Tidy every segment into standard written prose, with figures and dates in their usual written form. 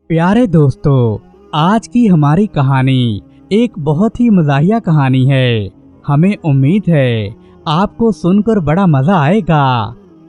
प्यारे दोस्तों, आज की हमारी कहानी एक बहुत ही मज़ाहिया कहानी है। हमें उम्मीद है आपको सुनकर बड़ा मज़ा आएगा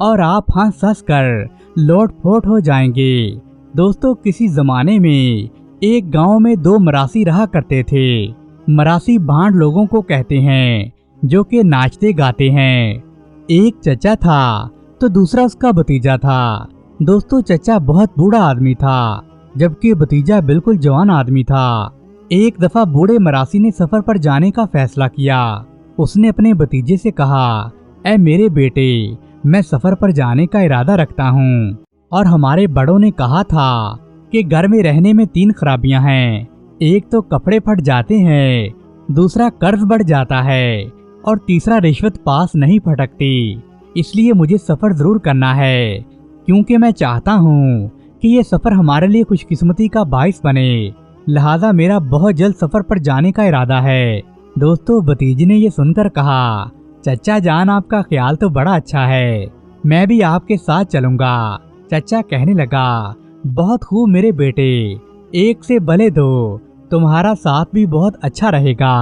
और आप हंस कर लोटपोट हो जाएंगे। दोस्तों, किसी ज़माने में एक गांव में दो मरासी रहा करते थे। मरासी भांड लोगों को कहते हैं जो कि नाचते गाते हैं। एक चचा था तो दूसरा उसका भतीजा था। दोस्तों, चचा बहुत बूढ़ा आदमी था जबकि भतीजा बिल्कुल जवान आदमी था। एक दफा बूढ़े मरासी ने सफर पर जाने का फैसला किया। उसने अपने भतीजे से कहा, ऐ मेरे बेटे, मैं सफर पर जाने का इरादा रखता हूँ और हमारे बड़ों ने कहा था कि घर में रहने में 3 खराबियां हैं। एक तो कपड़े फट जाते हैं, दूसरा कर्ज बढ़ जाता है और तीसरा रिश्वत पास नहीं फटकती। इसलिए मुझे सफर जरूर करना है क्योंकि मैं चाहता हूँ कि ये सफर हमारे लिए खुशकिस्मती का बाइस बने। लिहाजा मेरा बहुत जल्द सफर पर जाने का इरादा है। दोस्तों, भतीजे ने ये सुनकर कहा, चचा जान, आपका ख्याल तो बड़ा अच्छा है, मैं भी आपके साथ चलूंगा। चचा कहने लगा, बहुत खूब मेरे बेटे, एक से भले दो, तुम्हारा साथ भी बहुत अच्छा रहेगा।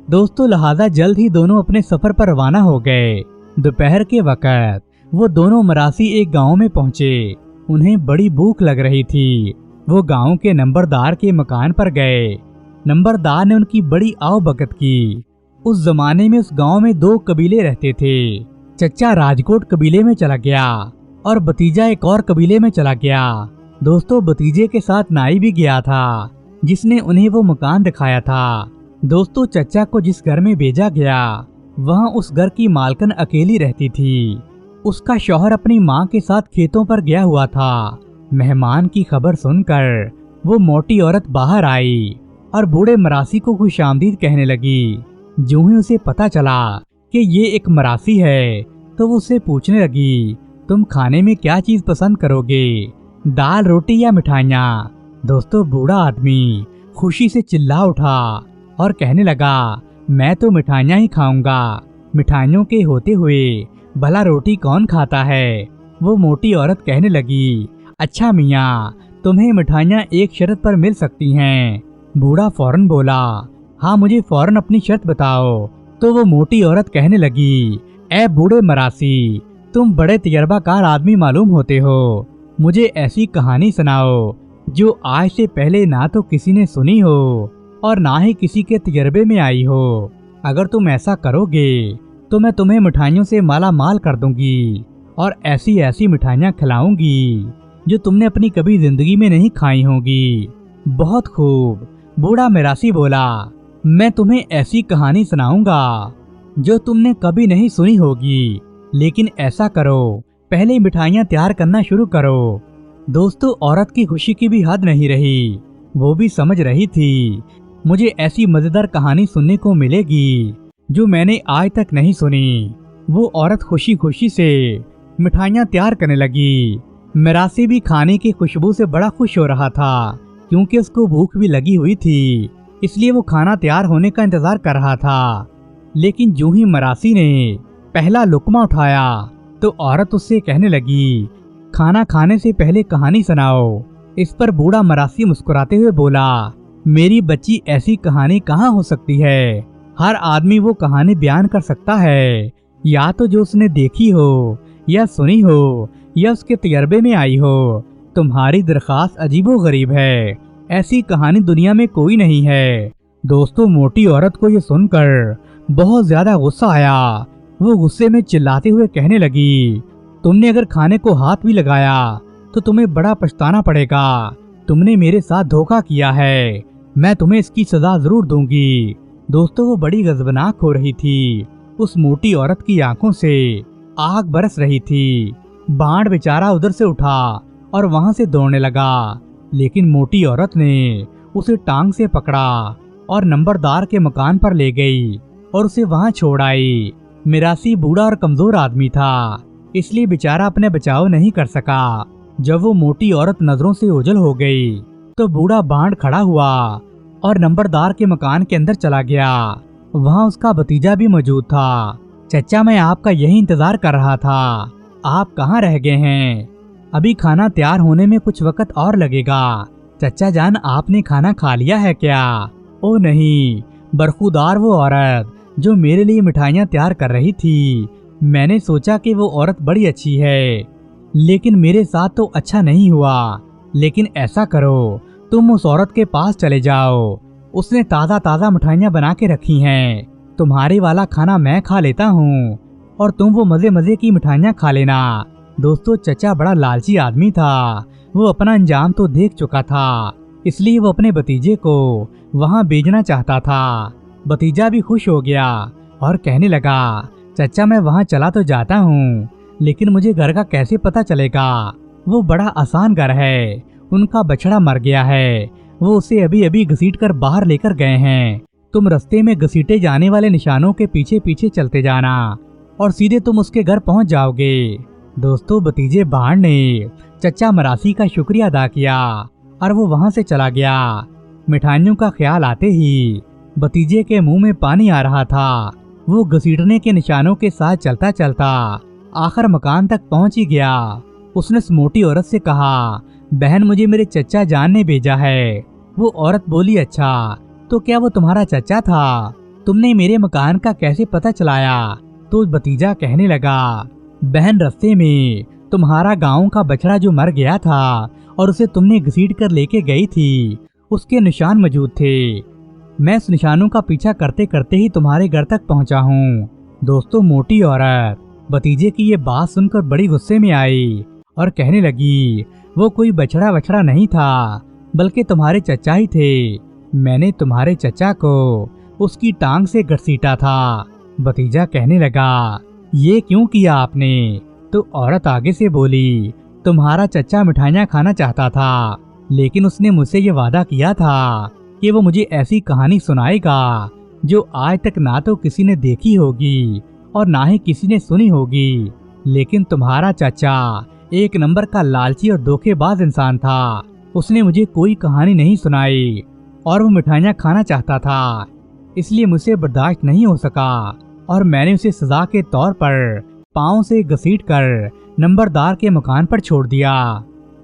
दोस्तों, लिहाजा जल्द ही दोनों अपने सफर पर रवाना हो गए। दोपहर के वक्त वो दोनों मरासी एक गांव में पहुंचे। उन्हें बड़ी भूख लग रही थी। वो गांव के नंबरदार के मकान पर गए। नंबरदार ने उनकी बड़ी आवभगत की। उस जमाने में उस गांव में 2 कबीले रहते थे। चचा राजकोट कबीले में चला गया और भतीजा एक और कबीले में चला गया। दोस्तों, भतीजे के साथ नाई भी गया था जिसने उन्हें वो मकान दिखाया था। दोस्तों, चचा को जिस घर में भेजा गया वहां उस घर की मालकन अकेली रहती थी। उसका शौहर अपनी माँ के साथ खेतों पर गया हुआ था। मेहमान की खबर सुनकर वो मोटी औरत बाहर आई और बूढ़े मरासी को खुशामदीद कहने लगी। जो ही उसे पता चला कि ये एक मरासी है तो वो उससे पूछने लगी, तुम खाने में क्या चीज पसंद करोगे, दाल, रोटी या मिठाइयाँ? दोस्तों, बूढ़ा आदमी खुशी से चिल्ला उठा और कहने लगा, मैं तो मिठाइयाँ ही खाऊंगा। मिठाइयों के होते हुए भला रोटी कौन खाता है? वो मोटी औरत कहने लगी, अच्छा मियाँ, तुम्हें मिठाइयाँ एक शर्त पर मिल सकती हैं। बूढ़ा फौरन बोला, हाँ, मुझे फौरन अपनी शर्त बताओ। तो वो मोटी औरत कहने लगी, ऐ बूढ़े मरासी, तुम बड़े तजर्बाकार आदमी मालूम होते हो, मुझे ऐसी कहानी सुनाओ जो आज से पहले ना तो किसी ने सुनी हो और ना ही किसी के तजर्बे में आई हो। अगर तुम ऐसा करोगे तो मैं तुम्हें मिठाइयों से माला माल कर दूंगी और ऐसी ऐसी मिठाइयाँ खिलाऊंगी जो तुमने अपनी कभी जिंदगी में नहीं खाई होंगी। बहुत खूब, बूढ़ा मरासी बोला, मैं तुम्हें ऐसी कहानी सुनाऊंगा जो तुमने कभी नहीं सुनी होगी, लेकिन ऐसा करो, पहले मिठाइयाँ तैयार करना शुरू करो। दोस्तों, औरत की खुशी की भी हद नहीं रही। वो भी समझ रही थी मुझे ऐसी मजेदार कहानी सुनने को मिलेगी जो मैंने आज तक नहीं सुनी। वो औरत खुशी खुशी से मिठाइयाँ तैयार करने लगी। मरासी भी खाने की खुशबू से बड़ा खुश हो रहा था क्योंकि उसको भूख भी लगी हुई थी, इसलिए वो खाना तैयार होने का इंतजार कर रहा था। लेकिन जो ही मरासी ने पहला लुकमा उठाया तो औरत उससे कहने लगी, खाना खाने से पहले कहानी सुनाओ। इस पर बूढ़ा मरासी मुस्कुराते हुए बोला, मेरी बच्ची, ऐसी कहानी कहाँ हो सकती है? हर आदमी वो कहानी बयान कर सकता है, या तो जो उसने देखी हो या सुनी हो या उसके तजर्बे में आई हो। तुम्हारी दरख्वास्त अजीबो गरीब है, ऐसी कहानी दुनिया में कोई नहीं है। दोस्तों, मोटी औरत को ये सुनकर बहुत ज्यादा गुस्सा आया। वो गुस्से में चिल्लाते हुए कहने लगी, तुमने अगर खाने को हाथ भी लगाया तो तुम्हें बड़ा पछताना पड़ेगा। तुमने मेरे साथ धोखा किया है, मैं तुम्हें इसकी सजा जरूर दूंगी। दोस्तों, वो बड़ी गजबनाक हो रही थी। उस मोटी औरत की आंखों से आग बरस रही थी। बाण बेचारा उधर से उठा और वहां से दौड़ने लगा, लेकिन मोटी औरत ने उसे टांग से पकड़ा और नंबरदार के मकान पर ले गई और उसे वहां छोड़ आई। मरासी बूढ़ा और कमजोर आदमी था, इसलिए बेचारा अपने बचाव नहीं कर सका। जब वो मोटी औरत नजरों से ओझल हो गई तो बूढ़ा बाण खड़ा हुआ और नंबरदार के मकान के अंदर चला गया। वहां उसका भतीजा भी मौजूद था। चचा, मैं आपका यही इंतजार कर रहा था, आप कहाँ रह गए हैं? अभी खाना तैयार होने में कुछ वक्त और लगेगा, चचा जान, आपने खाना खा लिया है क्या? ओ नहीं, बरखुदार वो औरत जो मेरे लिए मिठाइयाँ तैयार कर रही थी। मैंने सोचा कि वो औरत बड़ी अच्छी है, लेकिन मेरे साथ तो अच्छा नहीं हुआ। लेकिन ऐसा करो, तुम उस औरत के पास चले जाओ, उसने ताज़ा ताज़ा मिठाइयाँ बना के रखी हैं। तुम्हारे वाला खाना मैं खा लेता हूँ और तुम वो मज़े मज़े की मिठाइयाँ खा लेना। दोस्तों, चचा बड़ा लालची आदमी था। वो अपना अंजाम तो देख चुका था, इसलिए वो अपने भतीजे को वहाँ भेजना चाहता था। भतीजा भी खुश हो गया और कहने लगा, चचा मैं वहाँ चला तो जाता हूँ, लेकिन मुझे घर का कैसे पता चलेगा? वो बड़ा आसान घर है, उनका बछड़ा मर गया है, वो उसे अभी अभी घसीट कर बाहर लेकर गए हैं। तुम रास्ते में घसीटे जाने वाले निशानों के पीछे पीछे चलते जाना और सीधे तुम उसके घर पहुंच जाओगे। दोस्तों, भतीजे बाण ने चचा मरासी का शुक्रिया अदा किया और वो वहां से चला गया। मिठाइयों का ख्याल आते ही भतीजे के मुंह में पानी आ रहा था। वो घसीटने के निशानों के साथ चलता चलता आखिर मकान तक पहुंच ही गया। उसने उस मोटी औरत से कहा, बहन मुझे मेरे चचा जान ने भेजा है। वो औरत बोली, अच्छा तो क्या वो तुम्हारा चचा था? तुमने मेरे मकान का कैसे पता चलाया? तो भतीजा कहने लगा, बहन रास्ते में तुम्हारा गांव का बछड़ा जो मर गया था और उसे तुमने घसीट कर लेके गई थी, उसके निशान मौजूद थे। मैं उस निशानों का पीछा करते करते ही तुम्हारे घर तक पहुंचा हूँ। दोस्तों, मोटी औरत भतीजे की ये बात सुनकर बड़ी गुस्से में आई और कहने लगी, वो कोई बछड़ा वछड़ा नहीं था, बल्कि तुम्हारे चचा ही थे। मैंने तुम्हारे चचा को उसकी टांग से घसीटा था। भतीजा कहने लगा, ये क्यों किया आपने? तो औरत आगे से बोली, तुम्हारा चचा मिठाइयाँ खाना चाहता था, लेकिन उसने मुझसे ये वादा किया था कि वो मुझे ऐसी कहानी सुनाएगा जो आज तक ना तो किसी ने देखी होगी और ना ही किसी ने सुनी होगी। लेकिन तुम्हारा चचा एक नंबर का लालची और धोखेबाज इंसान था। उसने मुझे कोई कहानी नहीं सुनाई और वो मिठाइयाँ खाना चाहता था, इसलिए मुझसे बर्दाश्त नहीं हो सका और मैंने उसे सजा के तौर पर पाँव से घसीट कर नंबरदार के मकान पर छोड़ दिया।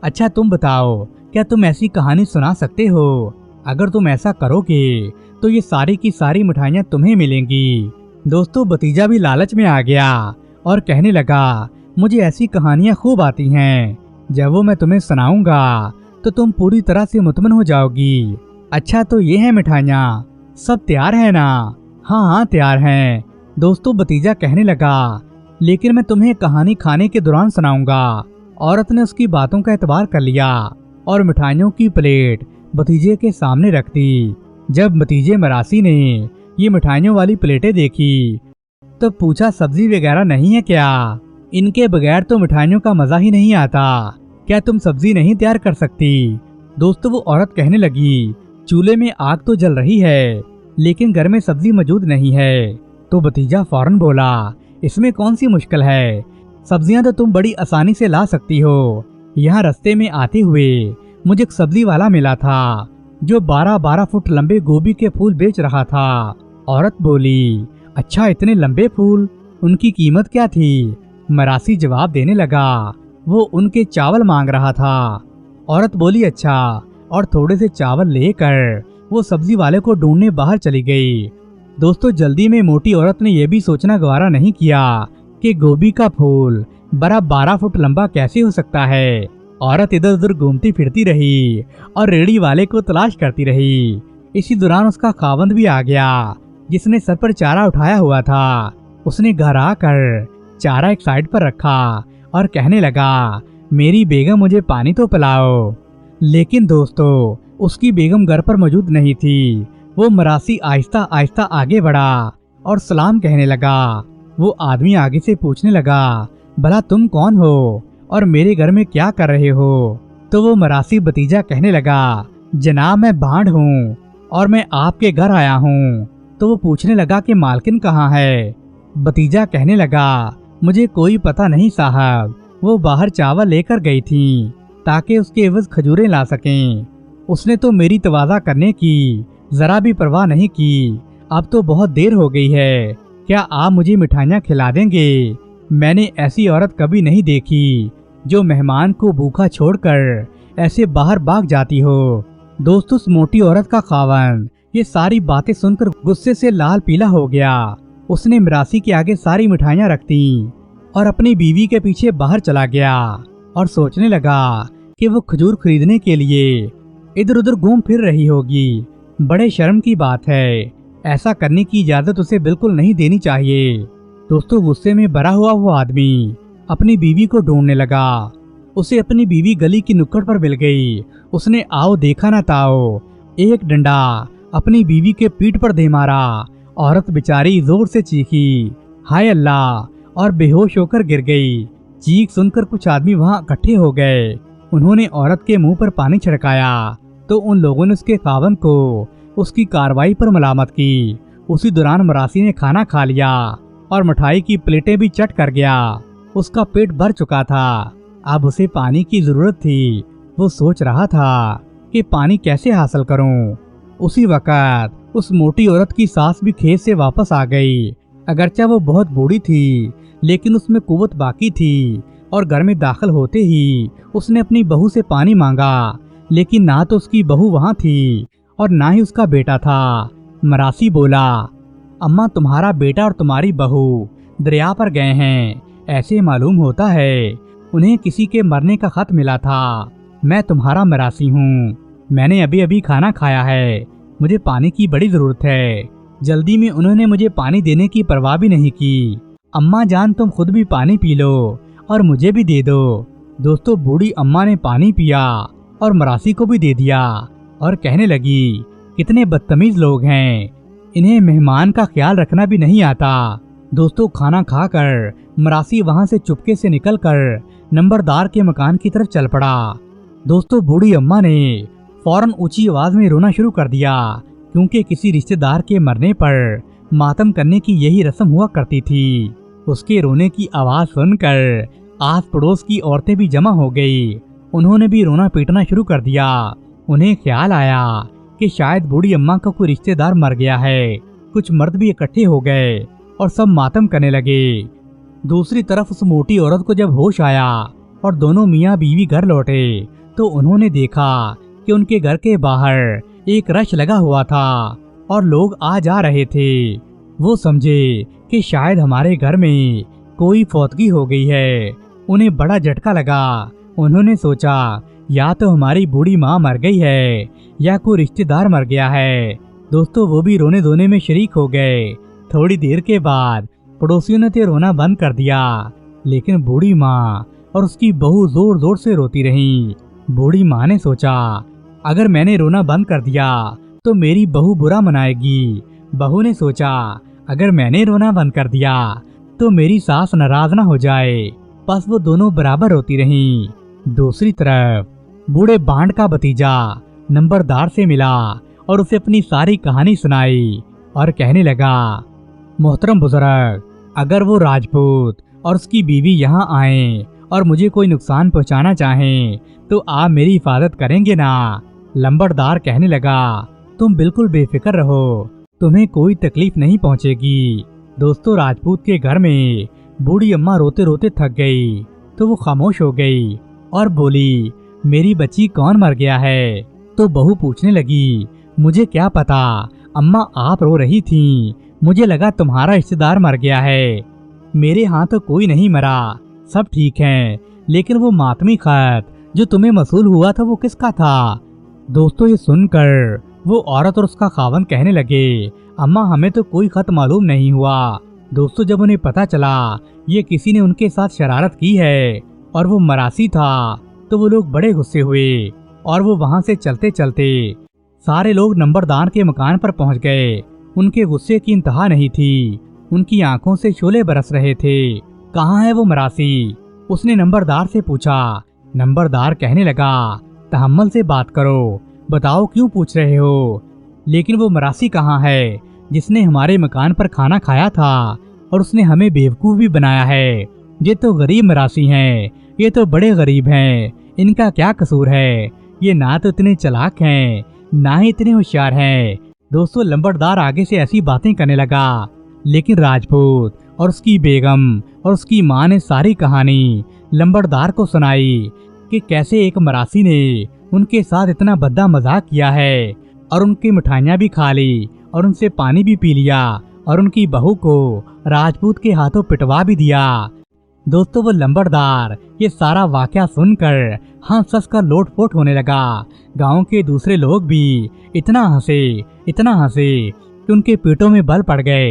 अच्छा तुम बताओ, क्या तुम ऐसी कहानी सुना सकते हो? अगर तुम ऐसा करोगे तो ये सारी की सारी मिठाइयाँ तुम्हें मिलेंगी। दोस्तों, भतीजा भी लालच में आ गया और कहने लगा, मुझे ऐसी कहानियाँ खूब आती हैं, जब वो मैं तुम्हें सुनाऊंगा तो तुम पूरी तरह से मुतमन हो जाओगी। अच्छा तो ये है मिठाइयाँ, सब तैयार है ना? हाँ हाँ तैयार हैं। दोस्तों, भतीजा कहने लगा, लेकिन मैं तुम्हें कहानी खाने के दौरान सुनाऊंगा। औरत ने उसकी बातों का एतबार कर लिया और मिठाइयों की प्लेट भतीजे के सामने रख दी। जब भतीजे मरासी ने ये मिठाइयों वाली प्लेटें देखी तो पूछा, सब्जी वगैरह नहीं है क्या? इनके बगैर तो मिठाइयों का मजा ही नहीं आता। क्या तुम सब्जी नहीं तैयार कर सकती? दोस्तों, वो औरत कहने लगी, चूल्हे में आग तो जल रही है, लेकिन घर में सब्जी मौजूद नहीं है। तो भतीजा फौरन बोला, इसमें कौन सी मुश्किल है, सब्जियां तो तुम बड़ी आसानी से ला सकती हो। यहाँ रास्ते में आते हुए मुझे एक सब्जी वाला मिला था जो 12-12 फुट लंबे गोभी के फूल बेच रहा था। औरत बोली, अच्छा इतने लंबे फूल, उनकी कीमत क्या थी? मरासी जवाब देने लगा, वो उनके चावल मांग रहा था। औरत बोली, अच्छा, और थोड़े से चावल लेकर वो सब्जी वाले को ढूंढने बाहर चली गई। दोस्तों, जल्दी में मोटी औरत ने यह भी सोचना गवारा नहीं किया कि गोभी का फूल बड़ा 12 फुट लंबा कैसे हो सकता है। औरत इधर उधर घूमती फिरती रही और रेड़ी वाले को तलाश करती रही। इसी दौरान उसका खावंद भी आ गया, जिसने सर पर चारा उठाया हुआ था। उसने घर आकर चारा एक साइड पर रखा और कहने लगा, मेरी बेगम मुझे पानी तो पिलाओ। लेकिन दोस्तों, उसकी बेगम घर पर मौजूद नहीं थी। वो मरासी आहिस्ता आहिस्ता आगे बढ़ा और सलाम कहने लगा। वो आदमी आगे से पूछने लगा, भला तुम कौन हो और मेरे घर में क्या कर रहे हो? तो वो मरासी भतीजा कहने लगा, जनाब मैं भांड हूँ और मैं आपके घर आया हूँ। तो वो पूछने लगा कि मालकिन कहाँ है? भतीजा कहने लगा, मुझे कोई पता नहीं साहब, वो बाहर चावल लेकर गई थी ताकि उसके एवज खजूरें ला सकें। उसने तो मेरी तवाज़ा करने की जरा भी परवाह नहीं की। अब तो बहुत देर हो गई है, क्या आप मुझे मिठाइयाँ खिला देंगे? मैंने ऐसी औरत कभी नहीं देखी जो मेहमान को भूखा छोड़कर ऐसे बाहर भाग जाती हो। दोस्तों, उस मोटी औरत का खावन ये सारी बातें सुनकर गुस्से से लाल पीला हो गया। उसने मिरासी के आगे सारी मिठाइयां रख दी और अपनी बीवी के पीछे बाहर चला गया और सोचने लगा कि वो खजूर खरीदने के लिए इधर उधर घूम फिर रही होगी। बड़े शर्म की बात है, ऐसा करने की इजाजत उसे बिल्कुल नहीं देनी चाहिए। दोस्तों, गुस्से में भरा हुआ वो आदमी अपनी बीवी को ढूंढने लगा। उसे अपनी बीवी गली की नुक्कड़ पर मिल गई। उसने आओ देखा ना ताओ एक डंडा अपनी बीवी के पीठ पर दे मारा। औरत बेचारी जोर से चीखी, हाय अल्लाह, और बेहोश होकर गिर गई। चीख सुनकर कुछ आदमी वहां इकट्ठे हो गए। उन्होंने औरत के मुंह पर पानी छिड़काया तो उन लोगों ने उसके खावन को उसकी कार्रवाई पर मलामत की। उसी दौरान मरासी ने खाना खा लिया और मिठाई की प्लेटें भी चट कर गया। उसका पेट भर चुका था, अब उसे पानी की जरूरत थी। वो सोच रहा था कि पानी कैसे हासिल करूं। उसी वक्त उस मोटी औरत की सास भी खेत से वापस आ गई। अगरचे वो बहुत बूढ़ी थी, लेकिन उसमें कुव्वत बाकी थी और घर में दाखिल होते ही उसने अपनी बहू से पानी मांगा, लेकिन ना तो उसकी बहू वहां थी और ना ही उसका बेटा था। मरासी बोला, अम्मा, तुम्हारा बेटा और तुम्हारी बहू दरिया पर गए हैं। ऐसे मालूम होता है उन्हें किसी के मरने का खत मिला था। मैं तुम्हारा मरासी हूँ। मैंने अभी अभी खाना खाया है। मुझे पानी की बड़ी जरूरत है। जल्दी में उन्होंने मुझे पानी देने की परवाह भी नहीं की। अम्मा जान, तुम खुद भी पानी पी लो और मुझे भी दे दो। दोस्तों, बूढ़ी अम्मा ने पानी पिया और मरासी को भी दे दिया और कहने लगी, कितने बदतमीज लोग हैं, इन्हें मेहमान का ख्याल रखना भी नहीं आता। दोस्तों, खाना खाकर मरासी वहां से चुपके से निकलकर नंबरदार के मकान की तरफ चल पड़ा। दोस्तों, बूढ़ी अम्मा ने फौरन ऊंची आवाज में रोना शुरू कर दिया, क्योंकि किसी रिश्तेदार के मरने पर मातम करने की यही रस्म हुआ करती थी। उसके रोने की आवाज सुनकर आस पड़ोस की औरतें भी जमा हो गई। उन्होंने भी रोना पीटना शुरू कर दिया। उन्हें ख्याल आया कि शायद बूढ़ी अम्मा का कोई रिश्तेदार मर गया है। कुछ मर्द भी इकट्ठे हो गए और सब मातम करने लगे। दूसरी तरफ उस मोटी औरत को जब होश आया और दोनों मियाँ बीवी घर लौटे तो उन्होंने देखा कि उनके घर के बाहर एक रश लगा हुआ था और लोग आ जा रहे थे। वो समझे कि शायद हमारे घर में कोई फौतगी हो गई है। उन्हें बड़ा झटका लगा। उन्होंने सोचा, या तो हमारी बूढ़ी माँ मर गई है या कोई रिश्तेदार मर गया है। दोस्तों, वो भी रोने धोने में शरीक हो गए। थोड़ी देर के बाद पड़ोसियों ने तो रोना बंद कर दिया, लेकिन बूढ़ी माँ और उसकी बहू जोर जोर से रोती रहीं। बूढ़ी माँ ने सोचा, अगर मैंने रोना बंद कर दिया तो मेरी बहू बुरा मनाएगी। बहू ने सोचा, अगर मैंने रोना बंद कर दिया तो मेरी सास नाराज ना हो जाए। बस वो दोनों बराबर रोती रहीं। दूसरी तरफ बूढ़े बांड का भतीजा नंबरदार से मिला और उसे अपनी सारी कहानी सुनाई और कहने लगा, मोहतरम बुजुर्ग, अगर वो राजपूत और उसकी बीवी यहाँ आए और मुझे कोई नुकसान पहुँचाना चाहें तो आप मेरी हिफाजत करेंगे ना? लंबरदार कहने लगा, तुम बिल्कुल बेफिक्र रहो, तुम्हें कोई तकलीफ नहीं पहुँचेगी। दोस्तों, राजपूत के घर में बूढ़ी अम्मा रोते रोते थक गई तो वो खामोश हो गई और बोली, मेरी बच्ची कौन मर गया है? तो बहू पूछने लगी, मुझे क्या पता अम्मा, आप रो रही थीं, मुझे लगा तुम्हारा रिश्तेदार मर गया है। मेरे यहाँ तो कोई नहीं मरा, सब ठीक है, लेकिन वो मातमी खत जो तुम्हें मसूल हुआ था वो किसका था? दोस्तों, ये सुनकर वो औरत और उसका खावन कहने लगे, अम्मा, हमें तो कोई खत मालूम नहीं हुआ। दोस्तों, जब उन्हें पता चला ये किसी ने उनके साथ शरारत की है और वो मरासी था तो वो लोग बड़े गुस्से हुए और वो वहां से चलते चलते सारे लोग नंबरदार के मकान पर पहुंच गए। उनके गुस्से की इंतहा नहीं थी। उनकी आंखों से शोले बरस रहे थे। कहाँ है वो मरासी? उसने नंबरदार से पूछा। नंबरदार कहने लगा, तहम्मुल से बात करो, बताओ क्यों पूछ रहे हो? लेकिन वो मरासी कहाँ है जिसने हमारे मकान पर खाना खाया था और उसने हमें बेवकूफ भी बनाया है? ये तो गरीब मरासी हैं, ये तो बड़े गरीब हैं, इनका क्या कसूर है? ये ना तो इतने चालाक हैं ना ही इतने होशियार हैं। दोस्तों, लंबरदार आगे से ऐसी बातें करने लगा, लेकिन राजपूत और उसकी बेगम और उसकी माँ ने सारी कहानी लंबरदार को सुनाई कि कैसे एक मरासी ने उनके साथ इतना भद्दा मजाक किया है और उनकी मिठाइयाँ भी खा ली और उनसे पानी भी पी लिया और उनकी बहू को राजपूत के हाथों पिटवा भी दिया। दोस्तों, वो लंबरदार ये सारा वाकया सुनकर हंस हंस कर लोटपोट होने लगा। गांव के दूसरे लोग भी इतना हंसे कि उनके पेटों में बल पड़ गए।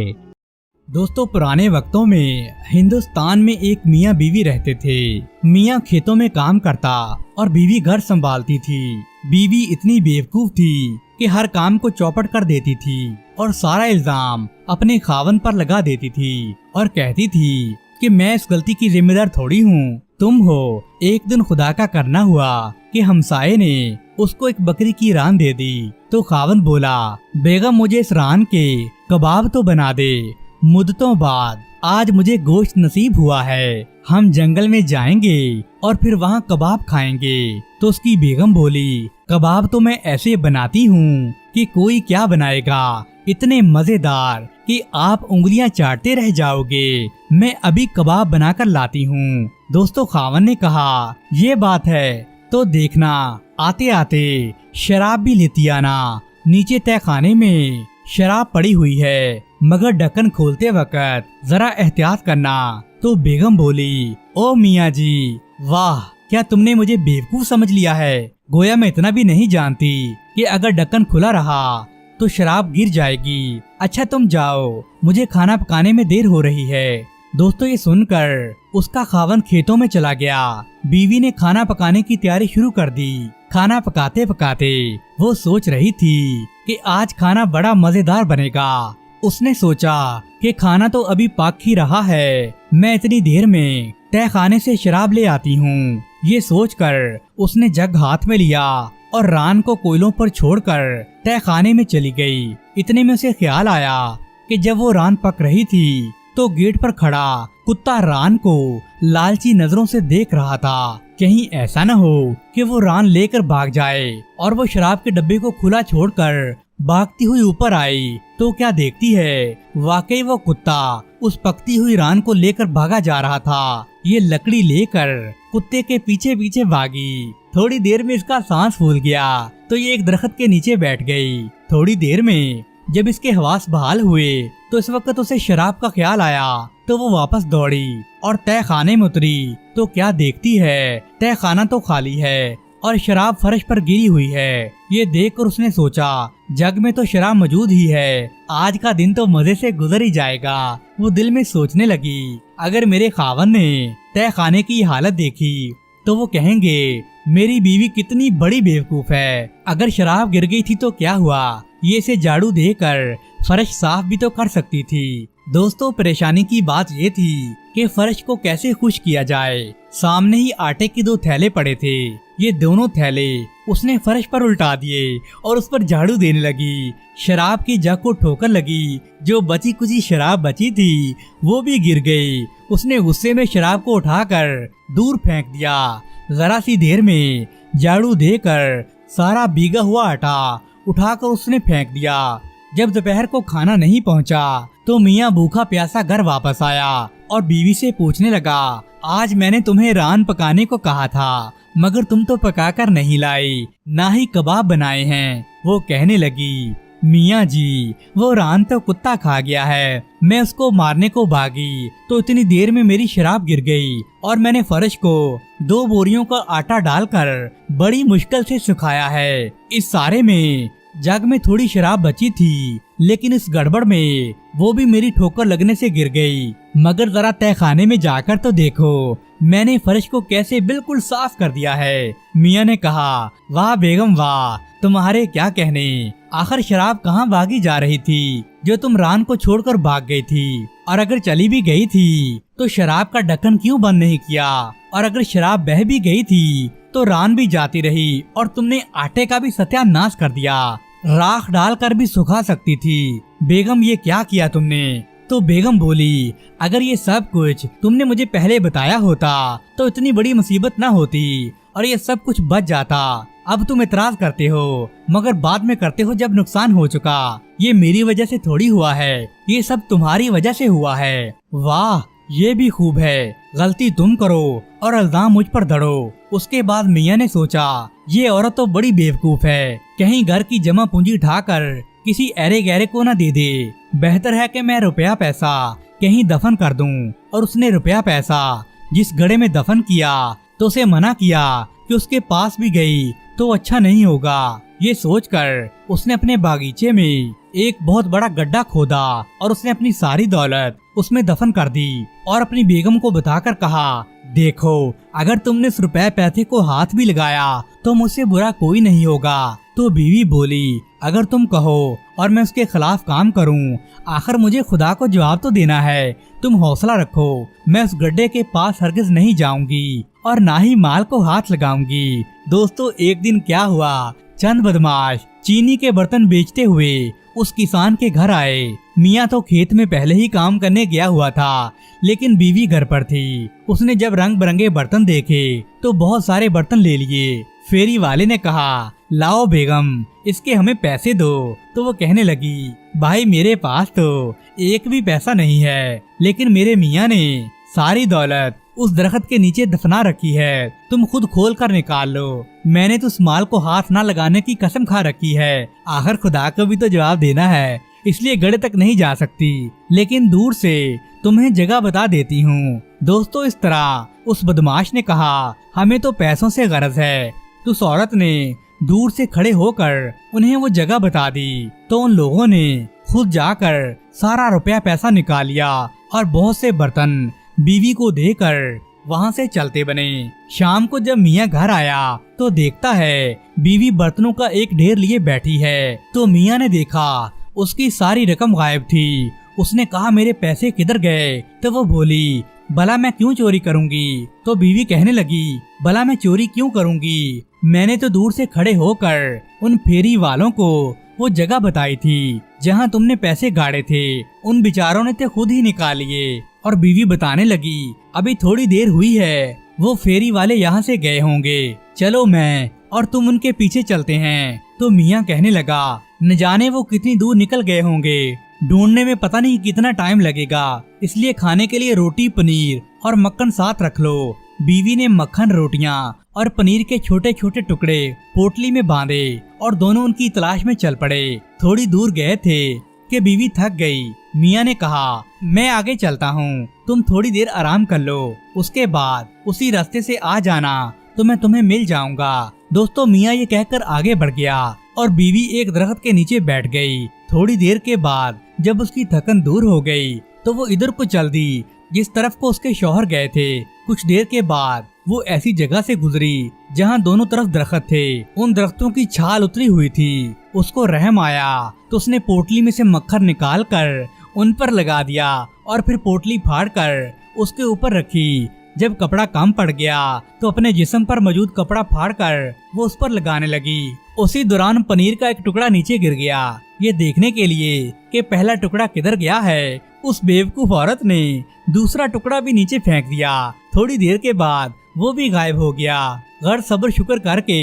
दोस्तों, पुराने वक्तों में हिंदुस्तान में एक मियाँ बीवी रहते थे। मियाँ खेतों में काम करता और बीवी घर संभालती थी। बीवी इतनी बेवकूफ थी कि हर काम को चौपट कर देती थी और सारा इल्जाम अपने खावन पर लगा देती थी और कहती थी कि मैं इस गलती की जिम्मेदार थोड़ी हूँ, तुम हो। एक दिन खुदा का करना हुआ कि हमसाये ने उसको एक बकरी की रान दे दी तो खावन बोला, बेगम मुझे इस रान के कबाब तो बना दे। मुद्दतों बाद आज मुझे गोश्त नसीब हुआ है, हम जंगल में जाएंगे और फिर वहाँ कबाब खाएंगे। तो उसकी बेगम बोली, कबाब तो मैं ऐसे बनाती हूँ कि कोई क्या बनाएगा, इतने मजेदार कि आप उंगलियां चाटते रह जाओगे। मैं अभी कबाब बनाकर लाती हूँ। दोस्तों, खावन ने कहा, ये बात है तो देखना, आते आते शराब भी लेती आना। नीचे तहखाने में शराब पड़ी हुई है, मगर ढक्कन खोलते वक्त जरा एहतियात करना। तो बेगम बोली, ओ मियाँ जी, वाह, क्या तुमने मुझे बेवकूफ समझ लिया है? गोया मैं इतना भी नहीं जानती कि अगर ढक्कन खुला रहा तो शराब गिर जाएगी। अच्छा तुम जाओ, मुझे खाना पकाने में देर हो रही है। दोस्तों, ये सुनकर उसका खावन खेतों में चला गया। बीवी ने खाना पकाने की तैयारी शुरू कर दी। खाना पकाते पकाते वो सोच रही थी कि आज खाना बड़ा मजेदार बनेगा। उसने सोचा कि खाना तो अभी पक ही रहा है, मैं इतनी देर में तहखाने से शराब ले आती हूँ। ये सोचकर उसने जग हाथ में लिया और रान को कोयलों पर छोड़कर तहखाने में चली गई। इतने में उसे ख्याल आया कि जब वो रान पक रही थी तो गेट पर खड़ा कुत्ता रान को लालची नजरों से देख रहा था। कहीं ऐसा न हो कि वो रान लेकर भाग जाए और वो शराब के डब्बे को खुला छोड़कर भागती हुई ऊपर आई तो क्या देखती है, वाकई वो कुत्ता उस पकती हुई रान को लेकर भागा जा रहा था। ये लकड़ी लेकर कुत्ते के पीछे पीछे भागी। थोड़ी देर में इसका सांस फूल गया तो ये एक दरख्त के नीचे बैठ गई। थोड़ी देर में जब इसके हवास बहाल हुए तो इस वक्त उसे शराब का ख्याल आया तो वो वापस दौड़ी और तहखाने में उतरी तो क्या देखती है, तहखाना तो खाली है और शराब फर्श पर गिरी हुई है। ये देखकर उसने सोचा, जग में तो शराब मौजूद ही है, आज का दिन तो मजे से गुजर ही जाएगा। वो दिल में सोचने लगी, अगर मेरे खावन ने तहखाने की हालत देखी तो वो कहेंगे मेरी बीवी कितनी बड़ी बेवकूफ है। अगर शराब गिर गई थी तो क्या हुआ, ये इसे झाड़ू देकर फर्श साफ भी तो कर सकती थी। दोस्तों, परेशानी की बात ये थी कि फर्श को कैसे खुश किया जाए। सामने ही आटे के 2 थैले पड़े थे। ये दोनों थैले उसने फर्श पर उल्टा दिए और उस पर झाड़ू देने लगी। शराब की जग को ठोकर लगी, जो बची कुची शराब बची थी वो भी गिर गई। उसने गुस्से में शराब को उठाकर दूर फेंक दिया। जरा सी देर में झाड़ू देकर सारा भीगा हुआ आटा उठाकर उसने फेंक दिया। जब दोपहर को खाना नहीं पहुंचा तो मियाँ भूखा प्यासा घर वापस आया और बीवी से पूछने लगा, आज मैंने तुम्हें रान पकाने को कहा था, मगर तुम तो पकाकर नहीं लाई, ना ही कबाब बनाए हैं। वो कहने लगी, मियाँ जी, वो रान तो कुत्ता खा गया है, मैं उसको मारने को भागी तो इतनी देर में मेरी शराब गिर गई और मैंने फर्श को 2 बोरियों का आटा डालकर बड़ी मुश्किल से सुखाया है। इस सारे में जग में थोड़ी शराब बची थी, लेकिन इस गड़बड़ में वो भी मेरी ठोकर लगने से गिर गई। मगर जरा तहखाने में जाकर तो देखो, मैंने फर्श को कैसे बिल्कुल साफ कर दिया है। मियाँ ने कहा, वाह बेगम वाह, तुम्हारे क्या कहने। आखिर शराब कहाँ भागी जा रही थी जो तुम रान को छोड़कर भाग गई थी, और अगर चली भी गई थी तो शराब का ढक्कन क्यों बंद नहीं किया, और अगर शराब बह भी गई थी तो रान भी जाती रही और तुमने आटे का भी सत्यानाश कर दिया। राख डालकर भी सुखा सकती थी। बेगम, ये क्या किया तुमने? तो बेगम बोली, अगर ये सब कुछ तुमने मुझे पहले बताया होता तो इतनी बड़ी मुसीबत न होती और ये सब कुछ बच जाता। अब तुम इतराज करते हो, मगर बाद में करते हो जब नुकसान हो चुका। ये मेरी वजह से थोड़ी हुआ है, ये सब तुम्हारी वजह से हुआ है। वाह, ये भी खूब है, गलती तुम करो और इल्जाम मुझ पर धड़ो। उसके बाद मियाँ ने सोचा ये औरत तो बड़ी बेवकूफ है, कहीं घर की जमा पूंजी उठाकर किसी ऐरे गहरे को न दे दे। बेहतर है कि मैं रुपया पैसा कहीं दफन कर दूं। और उसने रुपया पैसा जिस गड्ढे में दफन किया तो उसे मना किया कि उसके पास भी गई तो अच्छा नहीं होगा। ये सोचकर उसने अपने बागीचे में एक बहुत बड़ा गड्ढा खोदा और उसने अपनी सारी दौलत उसमें दफन कर दी और अपनी बेगम को बताकर कहा, देखो अगर तुमने इस रुपए पैसे को हाथ भी लगाया तो मुझसे बुरा कोई नहीं होगा। तो बीवी बोली, अगर तुम कहो और मैं उसके खिलाफ काम करूं, आखिर मुझे खुदा को जवाब तो देना है। तुम हौसला रखो, मैं उस गड्ढे के पास हरगिज नहीं जाऊंगी और ना ही माल को हाथ लगाऊंगी। दोस्तों एक दिन क्या हुआ, चंद बदमाश चीनी के बर्तन बेचते हुए उस किसान के घर आए। मियाँ तो खेत में पहले ही काम करने गया हुआ था, लेकिन बीवी घर पर थी। उसने जब रंग बिरंगे बर्तन देखे तो बहुत सारे बर्तन ले लिए। फेरी वाले ने कहा, लाओ बेगम इसके हमें पैसे दो। तो वो कहने लगी, भाई मेरे पास तो एक भी पैसा नहीं है, लेकिन मेरे मियाँ ने सारी दौलत उस दरख्त के नीचे दफना रखी है, तुम खुद खोल कर निकाल लो। मैंने तो उस माल को हाथ ना लगाने की कसम खा रखी है, आखिर खुदा को भी तो जवाब देना है, इसलिए गड्ढे तक नहीं जा सकती, लेकिन दूर से तुम्हें जगह बता देती हूँ। दोस्तों इस तरह उस बदमाश ने कहा, हमें तो पैसों से गरज है। तो उस औरत ने दूर से खड़े होकर उन्हें वो जगह बता दी। तो उन लोगों ने खुद जाकर सारा रुपया पैसा निकाल लिया और बहुत से बर्तन बीवी को देकर वहाँ से चलते बने। शाम को जब मियाँ घर आया तो देखता है बीवी बर्तनों का एक ढेर लिए बैठी है। तो मियाँ ने देखा उसकी सारी रकम गायब थी। उसने कहा, मेरे पैसे किधर गए? तो वो बोली, भला मैं क्यों चोरी करूंगी? तो बीवी कहने लगी, भला मैं चोरी क्यों करूंगी? मैंने तो दूर से खड़े होकर उन फेरी वालों को वो जगह बताई थी जहाँ तुमने पैसे गाड़े थे, उन बेचारों ने तो खुद ही निकाल लिए। और बीवी बताने लगी, अभी थोड़ी देर हुई है, वो फेरी वाले यहाँ से गए होंगे, चलो मैं और तुम उनके पीछे चलते हैं। तो मियाँ कहने लगा, न जाने वो कितनी दूर निकल गए होंगे, ढूंढने में पता नहीं कितना टाइम लगेगा, इसलिए खाने के लिए रोटी पनीर और मक्खन साथ रख लो। बीवी ने मक्खन, रोटियां और पनीर के छोटे छोटे टुकड़े पोटली में बांधे और दोनों उनकी तलाश में चल पड़े। थोड़ी दूर गए थे कि बीवी थक गई। मियाँ ने कहा, मैं आगे चलता हूँ, तुम थोड़ी देर आराम कर लो, उसके बाद उसी रास्ते से आ जाना तो मैं तुम्हें मिल जाऊंगा। दोस्तों मियाँ ये कहकर आगे बढ़ गया और बीवी एक दरख्त के नीचे बैठ गई। थोड़ी देर के बाद जब उसकी थकन दूर हो गई तो वो इधर को चल दी जिस तरफ को उसके शौहर गए थे। कुछ देर के बाद वो ऐसी जगह से गुजरी जहाँ दोनों तरफ दरख्त थे, उन दरख्तों की छाल उतरी हुई थी। उसको रहम आया तो उसने पोटली में से मक्खन निकाल कर उन पर लगा दिया और फिर पोटली फाड़ कर उसके ऊपर रखी। जब कपड़ा कम पड़ गया तो अपने जिस्म पर मौजूद कपड़ा फाड़ कर वो उस पर लगाने लगी। उसी दौरान पनीर का एक टुकड़ा नीचे गिर गया। ये देखने के लिए कि पहला टुकड़ा किधर गया है, उस बेवकूफ औरत ने दूसरा टुकड़ा भी नीचे फेंक दिया। थोड़ी देर के बाद वो भी गायब हो गया। गैर सब्र शुक्र करके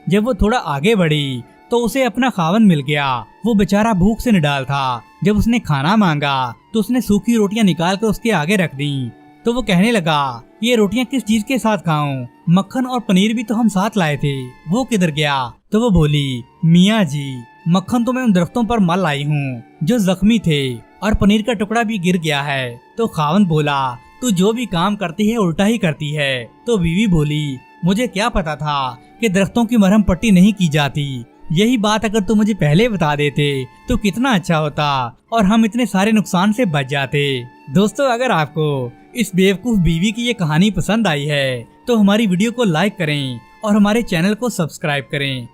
जब वो थोड़ा आगे बढ़ी तो उसे अपना खावन मिल गया। वो बेचारा भूख से निडाल था। जब उसने खाना मांगा तो उसने सूखी रोटियां निकाल कर उसके आगे रख दी। तो वो कहने लगा, ये रोटियां किस चीज के साथ खाऊं? मक्खन और पनीर भी तो हम साथ लाए थे, वो किधर गया? तो वो बोली, मियाँ जी मक्खन तो मैं उन दरख्तों पर मल लाई हूँ जो जख्मी थे और पनीर का टुकड़ा भी गिर गया है। तो खावन बोला, तू जो भी काम करती है उल्टा ही करती है। तो बीवी बोली, मुझे क्या पता था कि दरख्तों की मरहम पट्टी नहीं की जाती। यही बात अगर तू मुझे पहले बता देते तो कितना अच्छा होता और हम इतने सारे नुकसान से बच जाते। दोस्तों अगर आपको इस बेवकूफ बीवी की ये कहानी पसंद आई है तो हमारी वीडियो को लाइक करें और हमारे चैनल को सब्सक्राइब करें।